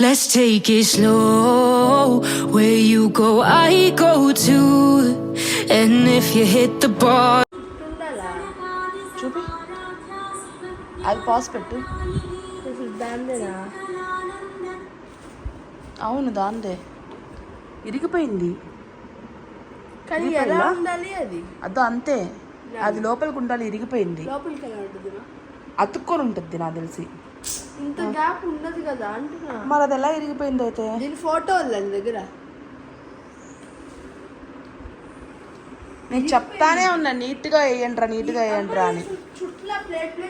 Let's take it slow. Where you go, I go too. And if you hit the bar. చూపి అది pass పెట్టు. అవును దాందే ఇరిగిపోయింది. అదో అంతే, అది లోపలికి ఉండాలి. ఇరిగిపోయింది, అతుక్కొని ఉంటుంది నాకు తెలిసి. ఇంత గ్యాప్ ఉండదు కదా అంటున్నా. మరి అది ఎలా ఇరిగిపోయింది అయితే? దీని ఫోటో ఉందండి దగ్గర. నేను చెప్తానే ఉన్నా నీట్గా వేయండిరా, నీట్గా వేయండిరా అని.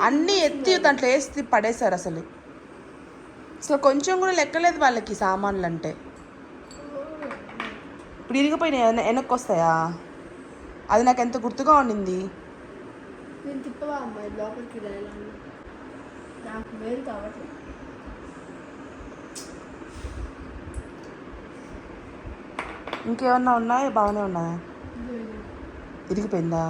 అన్నీ ఎత్తి దాంట్లో వేసి పడేశారు. అసలు కొంచెం కూడా లెక్కలేదు వాళ్ళకి సామాన్లు అంటే. ఇప్పుడు ఇరిగిపోయినాయి, వెనక్కి వస్తాయా? అది నాకు ఎంత గుర్తుగా ఉండింది. నేను తిప్పవా అమ్మాయి లోపలికి నాకు మేలు కావట్లేదు. ఇంకేమన్నా ఉన్నాయా? బాగానే ఉన్నాయా? ఇరిగిపోయిందా?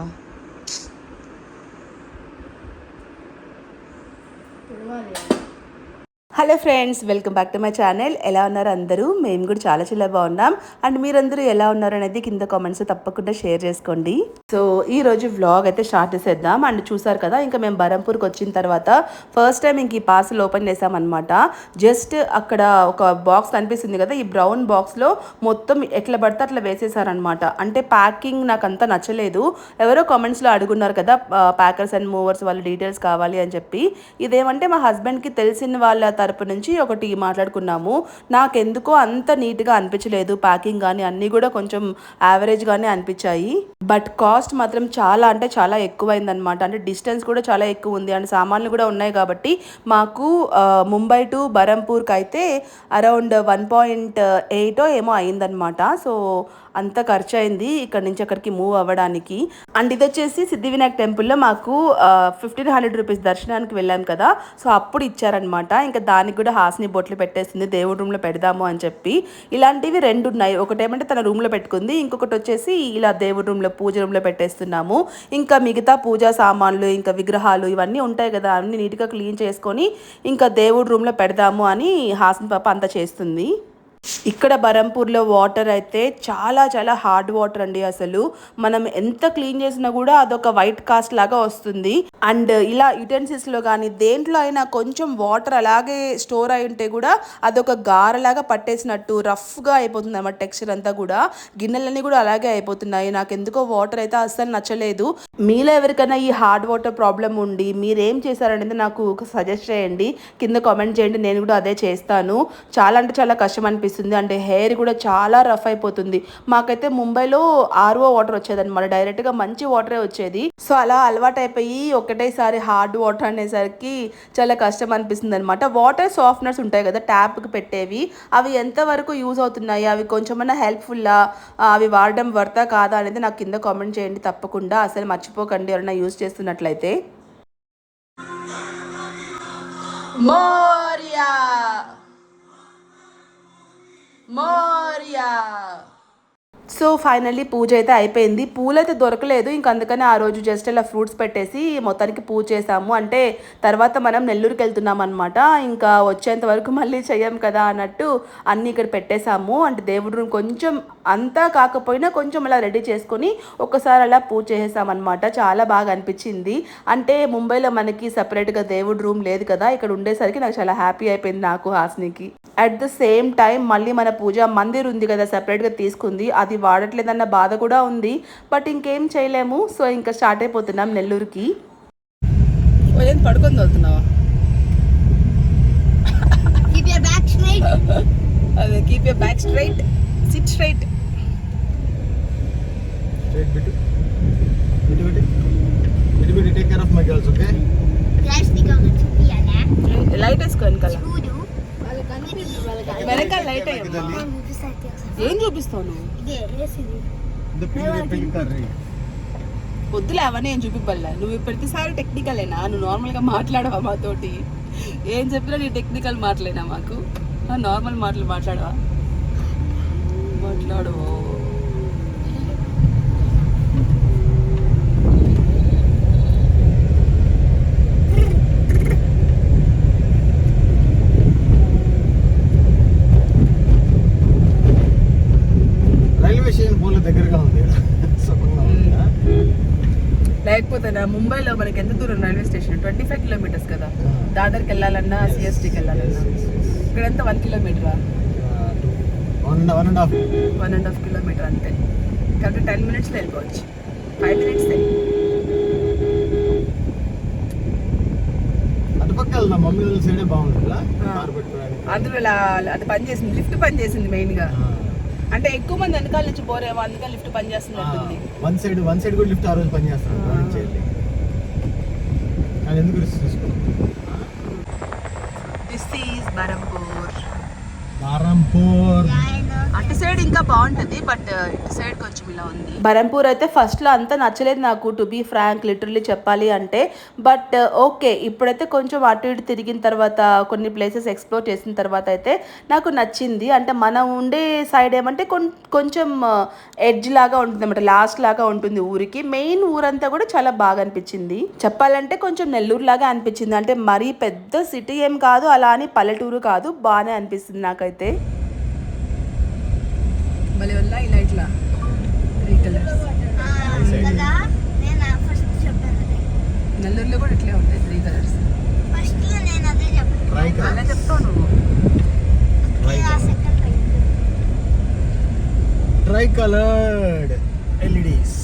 Hello friends, welcome back to my channel. ఎలా ఉన్నారు అందరూ? మేము కూడా చాలా చాలా బాగున్నాం. అండ్ మీరందరూ ఎలా ఉన్నారు అనేది కింద కామెంట్స్ తప్పకుండా షేర్ చేసుకోండి. సో ఈ రోజు వ్లాగ్ అయితే స్టార్ట్ చేసేద్దాం. అండ్ చూసారు కదా, ఇంకా మేము బరంపూర్కి వచ్చిన తర్వాత ఫస్ట్ టైం ఇంక ఈ పార్సల్ ఓపెన్ చేసామన్నమాట. జస్ట్ అక్కడ ఒక బాక్స్ కనిపిస్తుంది కదా, ఈ బ్రౌన్ బాక్స్లో మొత్తం ఎట్లా పడితే అట్లా వేసేసారనమాట. అంటే ప్యాకింగ్ నాకు అంతా నచ్చలేదు. ఎవరో కామెంట్స్లో అడుగున్నారు కదా, ప్యాకర్స్ అండ్ మూవర్స్ వాళ్ళ డీటెయిల్స్ కావాలి అని చెప్పి. ఇదేమంటే మా హస్బెండ్కి తెలిసిన వాళ్ళ తరపు నుంచి ఒకటి మాట్లాడుకున్నాము. నాకెందుకో అంత నీట్గా అనిపించలేదు. ప్యాకింగ్ కానీ అన్నీ కూడా కొంచెం యావరేజ్గానే అనిపించాయి. బట్ కాస్ట్ మాత్రం చాలా అంటే చాలా ఎక్కువైందనమాట. అంటే డిస్టెన్స్ కూడా చాలా ఎక్కువ ఉంది అండ్ సామాన్లు కూడా ఉన్నాయి కాబట్టి మాకు ముంబై టు బరంపూర్కి అయితే అరౌండ్ 1.8 ఏమో అయిందనమాట. సో అంత ఖర్చు అయింది ఇక్కడ నుంచి అక్కడికి మూవ్ అవ్వడానికి. అండ్ ఇది వచ్చేసి సిద్ధివినాయక్ టెంపుల్లో మాకు 1500 రూపీస్ దర్శనానికి వెళ్ళాం కదా, సో అప్పుడు ఇచ్చారనమాట. ఇంకా దానికి కూడా హాస్ని బొట్లు పెట్టేసింది, దేవుడి రూమ్లో పెడదాము అని చెప్పి. ఇలాంటివి రెండు ఉన్నాయి. ఒకటేమంటే తన రూమ్లో పెట్టుకుంది, ఇంకొకటి వచ్చేసి ఇలా దేవుడి రూమ్లో పూజ రూమ్లో పెట్టేస్తున్నాము. ఇంకా మిగతా పూజా సామాన్లు ఇంకా విగ్రహాలు ఇవన్నీ ఉంటాయి కదా, అన్నీ నీట్గా క్లీన్ చేసుకొని ఇంకా దేవుడి రూమ్లో పెడదాము అని హాస్ని పాప అంతా చేస్తుంది. ఇక్కడ బరంపూర్లో వాటర్ అయితే చాలా చాలా హార్డ్ వాటర్ అండి. అసలు మనం ఎంత క్లీన్ చేసినా కూడా అదొక వైట్ కాస్ట్ లాగా వస్తుంది. అండ్ ఇలా యుటెన్సిల్స్లో కానీ దేంట్లో అయినా కొంచెం వాటర్ అలాగే స్టోర్ అయి ఉంటే కూడా అదొక గారలాగా పట్టేసినట్టు రఫ్గా అయిపోతుంది అన్నమాట. టెక్స్చర్ అంతా కూడా, గిన్నెలన్నీ కూడా అలాగే అయిపోతున్నాయి. నాకు ఎందుకో వాటర్ అయితే అస్సలు నచ్చలేదు. మీలో ఎవరికైనా ఈ హార్డ్ వాటర్ ప్రాబ్లం ఉండి మీరేం చేశారనేది నాకు సజెస్ట్ చేయండి, కింద కామెంట్ చేయండి. నేను కూడా అదే చేస్తాను. చాలా అంటే చాలా కష్టం అనిపిస్తుంది. అంటే హెయిర్ కూడా చాలా రఫ్ అయిపోతుంది. మాకైతే ముంబైలో ఆర్ఓ వాటర్ వచ్చేదన్నమాట, డైరెక్ట్గా మంచి వాటరే వచ్చేది. సో అలా అలవాటు అయిపోయి ఒకటేసారి హార్డ్ వాటర్ అనేసరికి చాలా కష్టం అనిపిస్తుంది అనమాట. వాటర్ సాఫ్ట్నర్స్ ఉంటాయి కదా ట్యాప్కి పెట్టేవి, అవి ఎంతవరకు యూజ్ అవుతున్నాయి, అవి కొంచెమన్నా హెల్ప్ఫుల్లా, అవి వాడడం వర్తా కాదా అనేది నాకు కింద కామెంట్ చేయండి తప్పకుండా. అసలు మర్చిపోకండి ఎవరైనా యూజ్ చేస్తున్నట్లయితే. మోరియా మోరియా. సో ఫైనల్లీ పూజ అయితే అయిపోయింది. పూలు అయితే దొరకలేదు, ఇంక అందుకని ఆ రోజు జస్ట్ ఇలా ఫ్రూట్స్ పెట్టేసి మొత్తానికి పూజ చేసాము. అంటే తర్వాత మనం నెల్లూరుకి వెళ్తున్నాం అనమాట. ఇంకా వచ్చేంత వరకు మళ్ళీ చెయ్యం కదా అన్నట్టు అన్నీ ఇక్కడ పెట్టేశాము. అంటే దేవుడి రూమ్ కొంచెం అంతా కాకపోయినా కొంచెం అలా రెడీ చేసుకొని ఒకసారి అలా పూజ చేసేసామన్నమాట. చాలా బాగా అనిపించింది. అంటే ముంబైలో మనకి సపరేట్గా దేవుడి రూమ్ లేదు కదా, ఇక్కడ ఉండేసరికి నాకు చాలా హ్యాపీ అయిపోయింది నాకు, హాస్నికి. అట్ ద సేమ్ టైం మళ్ళీ మన పూజ మందిర్ ఉంది కదా సపరేట్గా తీసుకుంది, అది వాడట్లేదన్న బాధ కూడా ఉంది. బట్ ఇంకేం చేయలేము. సో ఇంకా స్టార్ట్ అయిపోతున్నాం నెల్లూరుకి. పడుకొని వెళ్తున్నావా? అదే keep your back straight, SIT straight. Take care of my girls, okay? Light వేసుకోండి కదా, వెనకాల లైట్ ఏం చూపిస్తాను? వద్దులే అవన్నీ ఏం చూపిబ్బల్లా. నువ్వు ప్రతిసారి టెక్నికలేనా? నువ్వు నార్మల్గా మాట్లాడవా మాతోటి? ఏం చెప్పినా నీ టెక్నికల్ మాటలేనా మాకు? నార్మల్ మాటలు మాట్లాడవా? మాట్లాడవా? ముంబైలో మనకి ఎంత దూరం రైల్వే స్టేషన్ 25 కిలోమీటర్స్ కదా. దాదర్కి వెళ్ళాలన్నా సిఎస్టీకి వెళ్ళాలన్నా ఇక్కడ ఎంత 1 కిలోమీటరా 1.5 కిలోమీటర్ అంతే. కాబట్టి 10 minutes వెళ్ళిపోవచ్చు, 5 minutes. అందులో అది పని చేసింది, లిఫ్ట్ పని చేసింది మెయిన్ గా. అంటే ఎక్కువ మంది వెనకాల నుంచి పోరేమో, అందుకని లిఫ్ట్ పని చేస్తుంది ఉంటుంది. వన్ సైడ్ కూడా లిఫ్ట్ ఆ రోజు పని చేస్తాను. ఎందుకు దిస్ ఈజ్ బరంపూర్. అటు సైడ్ ఇంకా బాగుంటది, బట్ ఇటు సైడ్ కొంచెం ఇలా ఉంది. బరంపూర్ అయితే ఫస్ట్ లో అంతా నచ్చలేదు నాకు, టు బీ ఫ్రాంక్ లిటరల్లీ చెప్పాలి అంటే. బట్ ఓకే, ఇప్పుడైతే కొంచెం అటు ఇటు తిరిగిన తర్వాత, కొన్ని ప్లేసెస్ ఎక్స్ప్లోర్ చేసిన తర్వాత అయితే నాకు నచ్చింది. అంటే మనం ఉండే సైడ్ ఏమంటే కొంచెం ఎడ్జ్ లాగా ఉంటుంది అనమాట, లాస్ట్ లాగా ఉంటుంది ఊరికి. మెయిన్ ఊరంతా కూడా చాలా బాగా అనిపించింది. చెప్పాలంటే కొంచెం నెల్లూరు లాగా అనిపించింది. అంటే మరీ పెద్ద సిటీ ఏం కాదు, అలా అని పల్లెటూరు కాదు, బాగానే అనిపిస్తుంది నాకైతే. భలే ఉన్నాయి లైట్లా 3 కలర్స్. నెల్లూరులో కూడా ఇట్లే ఉంటాయి 3 కలర్స్. అలా చెప్తావు నువ్వు. Try coloured LEDs.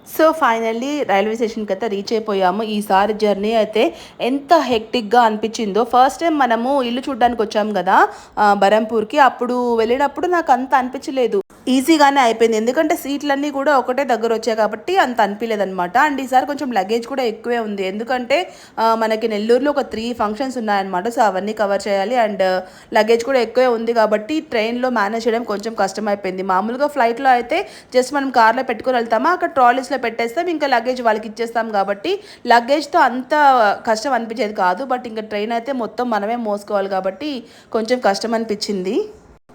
So finally railway స్టేషన్కి అయితే రీచ్ అయిపోయాము. ఈసారి జర్నీ అయితే ఎంత హెక్టిక్గా అనిపించిందో. ఫస్ట్ టైం మనము ఇల్లు చూడడానికి వచ్చాము కదా బరంపూర్కి, అప్పుడు వెళ్ళినప్పుడు నాకు అంత అనిపించలేదు, ఈజీగానే అయిపోయింది. ఎందుకంటే సీట్లన్నీ కూడా ఒకటే దగ్గర వచ్చాయి కాబట్టి అంత అనిపించలేదు అనమాట. అండ్ ఈసారి కొంచెం లగేజ్ కూడా ఎక్కువే ఉంది, ఎందుకంటే మనకి నెల్లూరులో ఒక 3 functions ఉన్నాయన్నమాట. సో అవన్నీ కవర్ చేయాలి, అండ్ లగేజ్ కూడా ఎక్కువే ఉంది కాబట్టి ట్రైన్లో మేనేజ్ చేయడం కొంచెం కష్టం అయిపోయింది. మామూలుగా ఫ్లైట్లో అయితే జస్ట్ మనం కార్లో పెట్టుకొని వెళ్తామా, అక్కడ ట్రాలీస్లో పెట్టేస్తాం, ఇంకా లగేజ్ వాళ్ళకి ఇచ్చేస్తాం కాబట్టి లగేజ్తో అంత కష్టం అనిపించేది కాదు. బట్ ఇంకా ట్రైన్ అయితే మొత్తం మనమే మోసుకోవాలి కాబట్టి కొంచెం కష్టం అనిపించింది.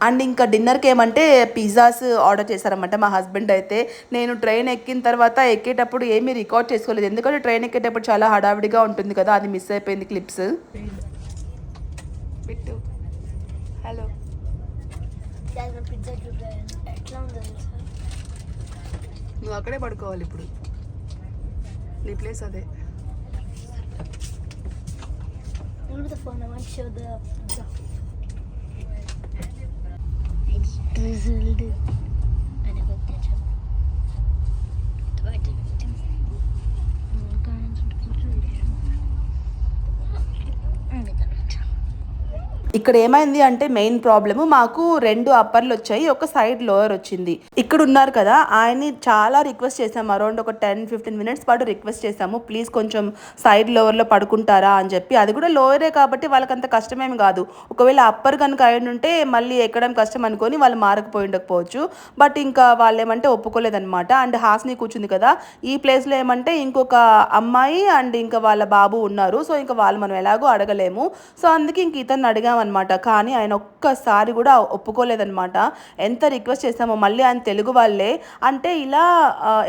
అండ్ ఇంకా డిన్నర్కి ఏమంటే పిజ్జాస్ ఆర్డర్ చేశారన్నమాట మా హస్బెండ్ అయితే. నేను ట్రైన్ ఎక్కిన తర్వాత ఎక్కేటప్పుడు ఏమీ రికార్డ్ చేసుకోలేదు, ఎందుకంటే ట్రైన్ ఎక్కేటప్పుడు చాలా హడావిడిగా ఉంటుంది కదా, అది మిస్ అయిపోయింది క్లిప్స్. హలో, నువ్వు అక్కడే పడుకోవాలి ఇప్పుడు, నీ ప్లేస్ అదే. drizzled and a ketchup. ఇక్కడ ఏమైంది అంటే మెయిన్ ప్రాబ్లమ్, మాకు 2 అప్పర్లు వచ్చాయి, ఒక సైడ్ లోయర్ వచ్చింది. ఇక్కడ ఉన్నారు కదా ఆయన్ని చాలా రిక్వెస్ట్ చేసాము, అరౌండ్ ఒక 10-15 minutes పాటు రిక్వెస్ట్ చేసాము, ప్లీజ్ కొంచెం సైడ్ లోవర్లో పడుకుంటారా అని చెప్పి. అది కూడా లోయరే కాబట్టి వాళ్ళకి అంత కష్టమేమి కాదు. ఒకవేళ అప్పర్ కనుక అయి ఉంటే మళ్ళీ ఎక్కడం కష్టం అనుకొని వాళ్ళు మారకపోయి ఉండకపోవచ్చు. బట్ ఇంకా వాళ్ళు ఏమంటే ఒప్పుకోలేదన్నమాట. అండ్ హాస్ని కూర్చుంది కదా, ఈ ప్లేస్లో ఏమంటే ఇంకొక అమ్మాయి అండ్ ఇంకా వాళ్ళ బాబు ఉన్నారు. సో ఇంకా వాళ్ళు మనం ఎలాగో అడగలేము, సో అందుకే ఇంక ఇతన్ని అడిగామన్నమాట. కానీ ఆయన ఒక్కసారి కూడా ఒప్పుకోలేదన్నమాట. ఎంత రిక్వెస్ట్ చేసామో. మళ్ళీ ఆయన తెలుగు వాళ్ళే. అంటే ఇలా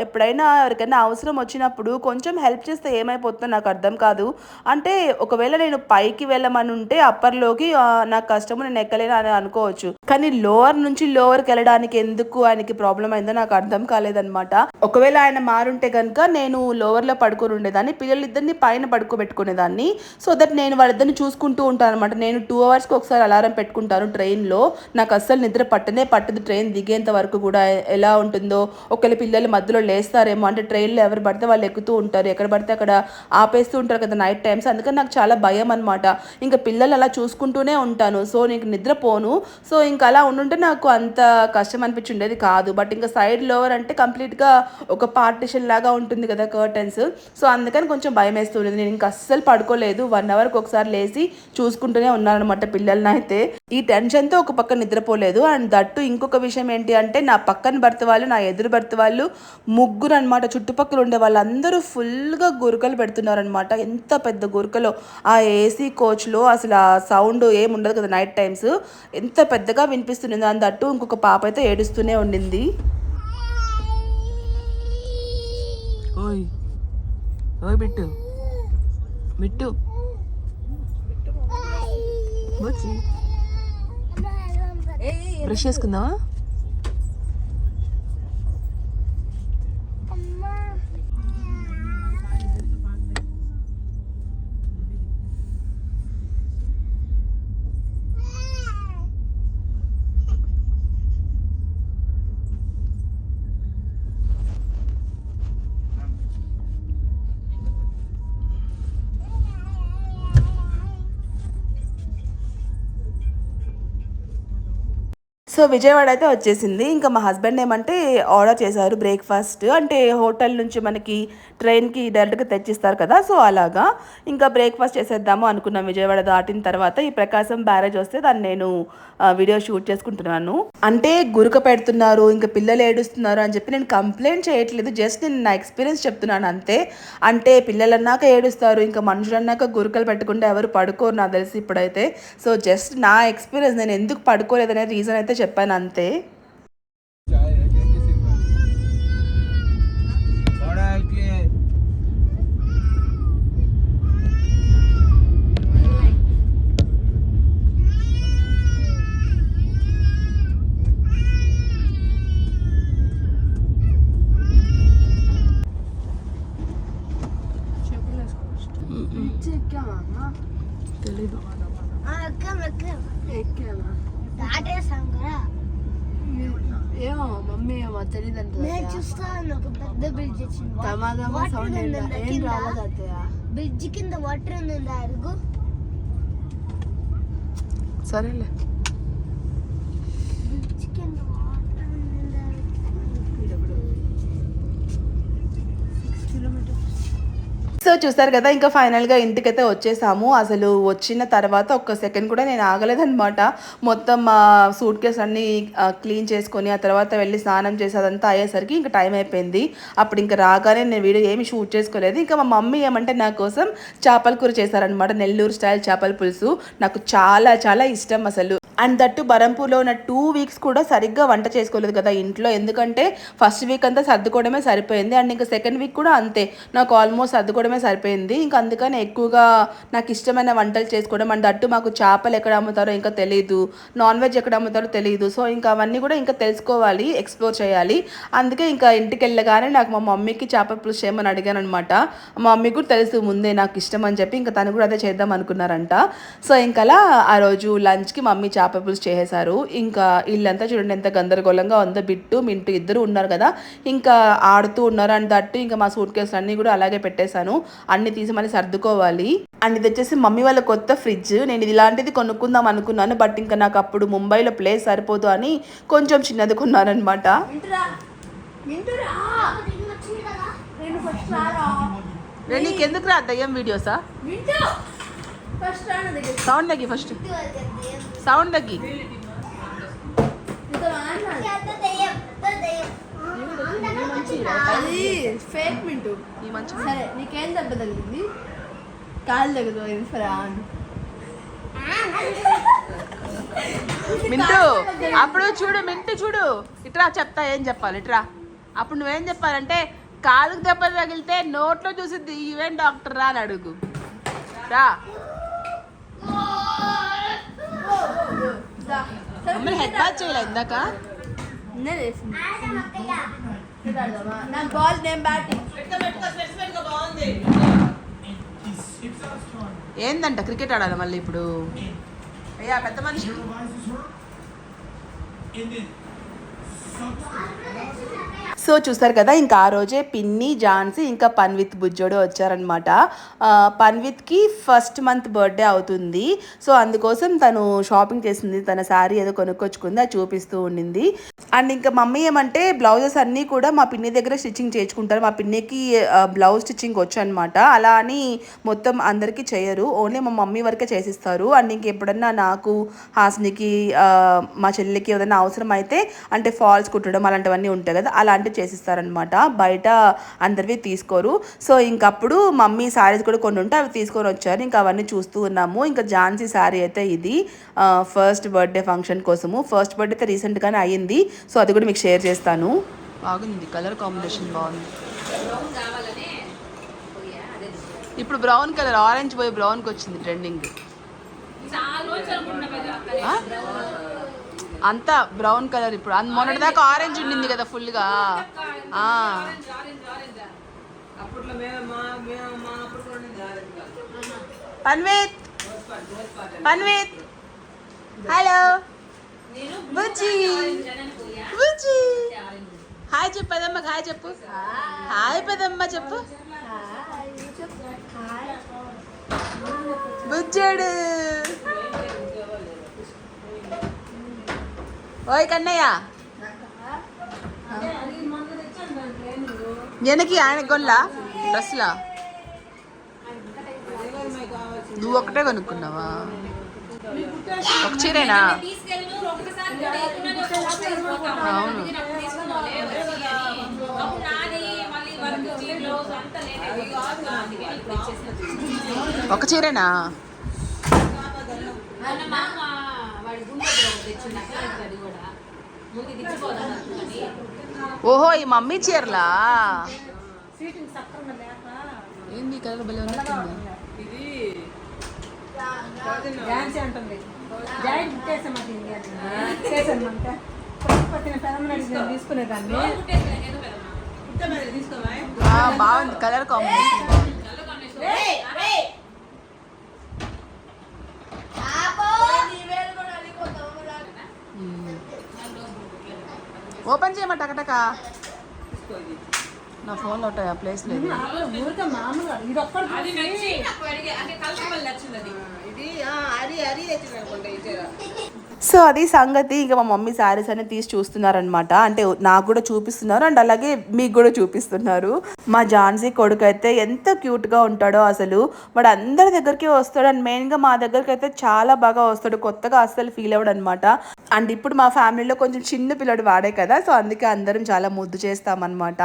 ఎప్పుడైనా ఎవరికైనా అవసరం వచ్చినప్పుడు కొంచెం హెల్ప్ చేస్తే ఏమైపోతుందో నాకు అర్థం కాదు. అంటే ఒకవేళ నేను పైకి వెళ్ళమని ఉంటే అప్పర్లోకి నాకు కష్టము, నేను ఎక్కలేను అని అనుకోవచ్చు, కానీ లోవర్ నుంచి లోవర్కి వెళ్ళడానికి ఎందుకు ఆయనకి ప్రాబ్లం అయిందో నాకు అర్థం కాలేదన్నమాట. ఒకవేళ ఆయన మారుంటే కనుక నేను లోవర్లో పడుకొని ఉండేదాన్ని, పిల్లలిద్దరిని పైన పడుకోబెట్టుకునేదాన్ని. సో దట్ నేను వాళ్ళిద్దరిని చూసుకుంటూ ఉంటాను అనమాట. నేను 2 hours ఒకసారి అలారం పెట్టుకుంటాను ట్రైన్లో. నాకు అస్సలు నిద్ర పట్టదు ట్రైన్ దిగేంత వరకు కూడా. ఎలా ఉంటుందో, ఒకవేళ పిల్లలు మధ్యలో లేస్తారేమో, అంటే ట్రైన్లో ఎవరు పడితే వాళ్ళు ఎక్కుతూ ఉంటారు, ఎక్కడ పడితే అక్కడ ఆపేస్తూ ఉంటారు కదా నైట్ టైమ్స్, అందుకని నాకు చాలా భయం అనమాట. ఇంకా పిల్లలు అలా చూసుకుంటూనే ఉంటాను, సో నీకు నిద్రపోను. సో ఇంకా అలా ఉండుంటే నాకు అంత కష్టం అనిపించుండేది కాదు. బట్ ఇంకా సైడ్ లోవర్ అంటే కంప్లీట్గా ఒక పార్టిషన్ లాగా ఉంటుంది కదా కర్టన్స్, సో అందుకని కొంచెం భయం వేస్తుండేది. నేను ఇంకా అస్సలు పడుకోలేదు, 1 hourకి ఒకసారి లేచి చూసుకుంటూనే ఉన్నానమాట పిల్లల్ని అయితే. ఈ టెన్షన్తో ఒక పక్క నిద్రపోలేదు. అండ్ దట్టు ఇంకొక విషయం ఏంటి అంటే, నా పక్కన భర్త వాళ్ళు, నా ఎదురు భర్త వాళ్ళు, ముగ్గురు అనమాట. చుట్టుపక్కల ఉండే వాళ్ళందరూ ఫుల్గా గురకలు పెడుతున్నారనమాట. ఎంత పెద్ద గురకలో ఆ ఏసీ కోచ్లో అసలు ఆ సౌండ్ ఏమి ఉండదు కదా నైట్ టైమ్స్, ఎంత పెద్దగా వినిపిస్తుంది. అండ్ దట్టు ఇంకొక పాప అయితే ఏడుస్తూనే ఉండింది. ఓయ్ ఓయ్ బిట్టు బిట్టు బుజ్జి బ్రష్ చేసుకుందామా? సో విజయవాడ అయితే వచ్చేసింది. ఇంకా మా హస్బెండ్ ఏమంటే ఆర్డర్ చేశారు బ్రేక్ఫాస్ట్, అంటే హోటల్ నుంచి మనకి ట్రైన్కి డైరెక్ట్గా తెచ్చిస్తారు కదా, సో అలాగా ఇంకా బ్రేక్ఫాస్ట్ చేసేద్దాము అనుకున్నాం. విజయవాడ దాటిన తర్వాత ఈ ప్రకాశం బ్యారేజ్ వస్తే దాన్ని నేను వీడియో షూట్ చేసుకుంటున్నాను. అంటే గురక పెడుతున్నారు, ఇంకా పిల్లలు ఏడుస్తున్నారు అని చెప్పి నేను కంప్లైంట్ చేయట్లేదు, జస్ట్ నేను నా ఎక్స్పీరియన్స్ చెప్తున్నాను అంతే. అంటే పిల్లలు అన్నాక ఏడుస్తారు, ఇంకా మనుషులు అన్నాక గురకలు పెట్టకుండా ఎవరు పడుకోరు నాకు తెలిసి ఇప్పుడైతే. సో జస్ట్ నా ఎక్స్పీరియన్స్, నేను ఎందుకు పడుకోలేదనే రీజన్ అయితే చెప్పాను అంతే. తెలీదు ఏమో మమ్మీ ఏమో తెలియదంట. చూస్తాను ఒక పెద్ద బ్రిడ్జ్ వచ్చింది. ఏం రాలేదు అత్తయ్య. బ్రిడ్జ్ కింద వాటర్ ఉంది అరుగు. సరేలే. బ్రిడ్జ్ కింద వాటర్ ఉంది. సో చూస్తారు కదా, ఇంకా ఫైనల్గా ఇంటికైతే వచ్చేసాము. అసలు వచ్చిన తర్వాత ఒక్క సెకండ్ కూడా నేను ఆగలేదన్నమాట. మొత్తం మా సూట్ కేసు అన్నీ క్లీన్ చేసుకొని ఆ తర్వాత వెళ్ళి స్నానం చేసి అదంతా అయ్యేసరికి ఇంకా టైం అయిపోయింది. అప్పుడు ఇంకా రాగానే నేను వీడియో ఏమి షూట్ చేసుకోలేదు. ఇంకా మా మమ్మీ ఏమంటే నా కోసం చేపల కూర చేశారనమాట, నెల్లూరు స్టైల్ చేపల పులుసు. నాకు చాలా చాలా ఇష్టం అసలు. అండ్ దట్టు బరంపూర్లో ఉన్న 2 వీక్స్ కూడా సరిగ్గా వంట చేసుకోలేదు కదా ఇంట్లో, ఎందుకంటే ఫస్ట్ వీక్ అంతా సర్దుకోవడమే సరిపోయింది. అండ్ ఇంకా సెకండ్ వీక్ కూడా అంతే, నాకు ఆల్మోస్ట్ సర్దుకోవడమే సరిపోయింది. ఇంకా అందుకని ఎక్కువగా నాకు ఇష్టమైన వంటలు చేసుకోవడం. అండ్ దట్టు మాకు చేపలు ఎక్కడ అమ్ముతారో ఇంకా తెలియదు, నాన్ వెజ్ ఎక్కడ అమ్ముతారో తెలియదు. సో ఇంకా అవన్నీ కూడా ఇంకా తెలుసుకోవాలి, ఎక్స్ప్లోర్ చేయాలి. అందుకే ఇంకా ఇంటికి వెళ్ళగానే నాకు మా మమ్మీకి చేపల పులుసు చేయమని అడిగాను అనమాట. మా మమ్మీకి కూడా తెలుసు ముందే నాకు ఇష్టం అని చెప్పి, ఇంకా తను కూడా అదే చేద్దాం అనుకున్నారంట. సో ఇంకా అలా ఆ రోజు లంచ్కి మమ్మీ చేపల పులుసు చేసేసారు. ఇంకా ఇల్లంతా చూడండి ఎంత గందరగోళంగా ఉందో. బిట్టు మింటూ ఇద్దరు ఉన్నారు కదా, ఇంకా ఆడుతూ ఉన్నారు. అండ్ దట్టు ఇంకా మా సూట్ కేసులు అన్నీ కూడా అలాగే పెట్టేశాను, అన్ని తీసి మళ్ళీ సర్దుకోవాలి. అండ్ ఇది వచ్చేసి మమ్మీ వాళ్ళ కొత్త ఫ్రిడ్జ్. నేను ఇది ఇలాంటిది కొనుక్కుందాం అనుకున్నాను, బట్ ఇంకా నాకు అప్పుడు ముంబైలో ప్లేస్ సరిపోదు అని కొంచెం చిన్నది కొన్నాను అనమాట. నీకెందుకు రా దయ్యం వీడియోసా? సౌండ్ తగ్గి, ఫస్ట్ సౌండ్ తగ్గి. అది ఫేక్ మింటూ. సరే నీకేం దెబ్బ తగిలింది? కాలు తగ్గదు మింటూ అప్పుడు చూడు, మింటూ చూడు ఇట్రా, చెప్తా ఏం చెప్పాలి ఇట్రా. అప్పుడు నువ్వేం చెప్పాలంటే కాలుకు దెబ్బ తగిలితే నోట్లో చూసిద్ది, ఈవెన్ డాక్టర్ రా అని అడుగు రా. హెడ్ బాత్ చేయలే ఇందాక? ఏందంట క్రికెట్ ఆడాలి మళ్ళీ ఇప్పుడు? అయ్యా పెద్ద మనిషి. సో చూస్తారు కదా, ఇంకా ఆ రోజే పిన్ని, ఝాన్సీ ఇంకా పన్విత్ బుజ్జోడు వచ్చారనమాట. పన్విత్కి ఫస్ట్ మంత్ బర్త్డే అవుతుంది. సో అందుకోసం తను షాపింగ్ చేసింది, తన శారీ ఏదో కొనుక్కొచ్చుకుంది, అది చూపిస్తూ ఉండింది. అండ్ ఇంకా మమ్మీ ఏమంటే బ్లౌజెస్ అన్నీ కూడా మా పిన్ని దగ్గర స్టిచ్చింగ్ చేయించుకుంటారు. మా పిన్నికి బ్లౌజ్ స్టిచ్చింగ్ వచ్చు అనమాట. అలా అని మొత్తం అందరికీ చేయరు, ఓన్లీ మా మమ్మీ వరకే చేసిస్తారు. అండ్ ఇంకెప్పుడన్నా నాకు, హాస్నికి, మా చెల్లికి ఏదైనా అవసరం అయితే, అంటే ఫాల్స్ కుట్టడం అలాంటివన్నీ ఉంటాయి కదా, అలాంటివి చేసిస్తారనమాట. బయట అందరివి తీసుకోరు. సో ఇంకప్పుడు మమ్మీ శారీస్ కూడా కొన్ని ఉంటే అవి తీసుకొని వచ్చారు. ఇంకా అవన్నీ చూస్తూ ఉన్నాము. ఇంకా ఝాన్సీ శారీ అయితే ఇది ఫస్ట్ బర్త్డే ఫంక్షన్ కోసము. ఫస్ట్ బర్త్డే అయితే రీసెంట్గానే అయ్యింది, సో అది కూడా మీకు షేర్ చేస్తాను. బాగుంది, కలర్ కాంబినేషన్ బాగుంది. ఇప్పుడు బ్రౌన్ కలర్, ఆరెంజ్ పోయి బ్రౌన్కి వచ్చింది ట్రెండింగ్. అంతా బ్రౌన్ కలర్ ఇప్పుడు. మొన్నటిదాకా ఆరెంజ్ ఉండింది కదా ఫుల్గా. పన్విత్ పన్విత్ హలో బుజ్జి బుజ్జి హాయ్ చెప్పు పెదమ్మకి. హాయ్ చెప్పు. హాయ్ పెదమ్మ చెప్పు. బుజ్జాడు. ఓయ్ కన్నయ్య వెనక్కి ఆయన కొనలా డ్రెస్లా? నువ్వు ఒకటే కొనుక్కున్నావా? ఒక చీరేనా? అవును. ఒక చీరేనా? ఓహో ఈ మమ్మీ చీరలా? ఏంది కలర్ భలే ఉన్నట్టుంది. బాగుంది కలర్ కాంబినేషన్. ఓపెన్ చేయమా టకటక. నా ఫోన్లో ఉంటాయి, ఆ ప్లేస్ లేదు. సో అది సంగతి. ఇక మా మమ్మీ శారీస్ అనేది తీసి చూస్తున్నారనమాట. అంటే నాకు కూడా చూపిస్తున్నారు అండ్ అలాగే మీకు కూడా చూపిస్తున్నారు. మా ఝాన్సీ కొడుకు అయితే ఎంత క్యూట్గా ఉంటాడో అసలు. వాడు అందరి దగ్గరికి వస్తాడు అండ్ మెయిన్గా మా దగ్గరికి అయితే చాలా బాగా వస్తాడు. కొత్తగా అస్సలు ఫీల్ అవ్వడు అనమాట. అండ్ ఇప్పుడు మా ఫ్యామిలీలో కొంచెం చిన్న పిల్లడు వాడే కదా, సో అందుకే అందరం చాలా ముద్దు చేస్తామన్నమాట.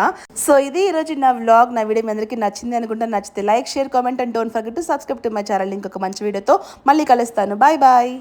సో ఇది ఈరోజు నా వ్లాగ్. నా వీడియో మీ అందరికీ నచ్చింది అనుకుంటా. నచ్చితే like, share, comment and don't forget to subscribe to my channel. ఇంకొక మంచి వీడియోతో మళ్ళీ కలుస్తాను. Bye bye.